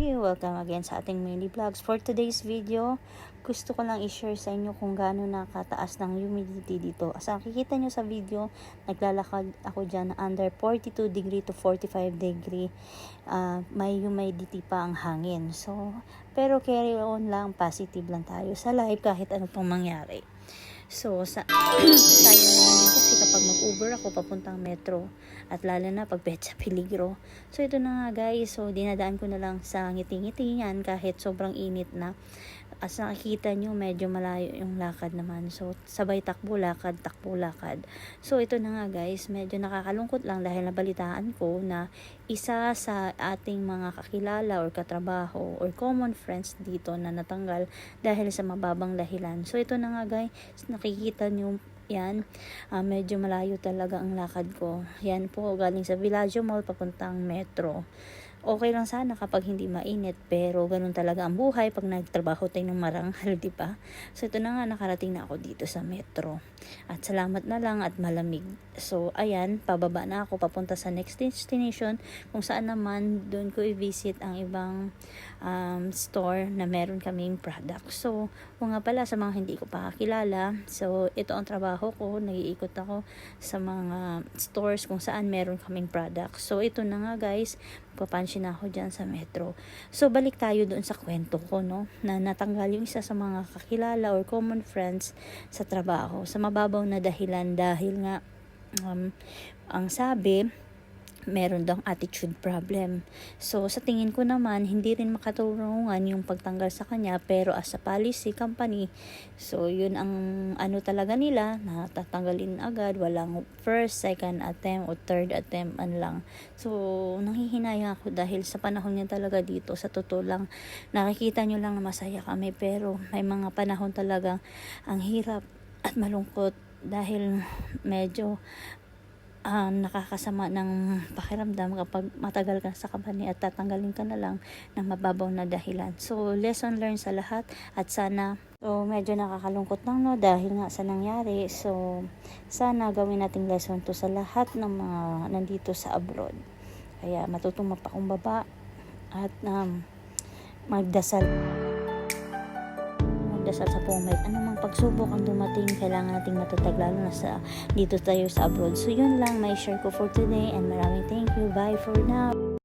everybody! Welcome again sa ating mini vlogs. For today's video, gusto ko lang i-share sa inyo kung gaano nakataas ng humidity dito. As nakikita nyo sa video, naglalakad ako dyan under 42 degree to 45 degree. May humidity pa ang hangin. Pero carry on lang, positive lang tayo sa life kahit ano pang mangyari. Sayang naman din kasi kapag mag-Uber ako papuntang metro at lalo na pag sa peligro. So ito na nga guys, dinadaan ko na lang sa ngiti-ngiti yan kahit sobrang init na. As nakikita nyo, medyo malayo yung lakad naman. So sabay takbo lakad. So ito na nga guys, medyo nakakalungkot lang dahil nabalitaan ko na isa sa ating mga kakilala or katrabaho or common friends dito na natanggal dahil sa mababang dahilan. So ito na nga guys, nakikita nyo yan, medyo malayo talaga ang lakad ko. Yan po, galing sa Villaggio Mall papuntang metro. Okay lang sana kapag hindi mainit, pero ganun talaga ang buhay pag nagtrabaho tayo ng maranghal, di ba? So ito na nga, nakarating na ako dito sa metro. At salamat na lang at malamig. So ayan, pababa na ako papunta sa next destination kung saan naman doon ko i-visit ang ibang store na meron kaming product. So nga pala sa mga hindi ko pa kakilala, so ito ang trabaho ko, nag-iikot ako sa mga stores kung saan meron kaming product. So ito na nga guys, papansin ako dyan sa metro. So balik tayo doon sa kwento ko, no, na natanggal yung isa sa mga kakilala or common friends sa trabaho sa mababaw na dahilan dahil nga ang sabi meron daw attitude problem. So sa tingin ko naman hindi rin makatulungan yung pagtanggal sa kanya, pero as a policy company, so yun ang ano talaga nila, na tatanggalin agad, walang first, second attempt o third attempt lang. So nanghihinayang ako dahil sa panahon niya talaga dito, sa totoo lang nakikita nyo lang na masaya kami, pero may mga panahon talaga ang hirap at malungkot dahil medyo nakakasama ng pakiramdam kapag matagal ka sa company at tatanggalin ka na lang ng mababaw na dahilan. So lesson learned sa lahat at sana, so medyo nakakalungkot lang, no, dahil nga sa nangyari. So sana gawin nating lesson to sa lahat ng mga nandito sa abroad. Kaya matutong mapakumbaba at magdasal sa buong may anumang pagsubok ang dumating, kailangan nating matatag lalo na sa dito tayo sa abroad. So yun lang may share ko for today and maraming thank you. Bye for now.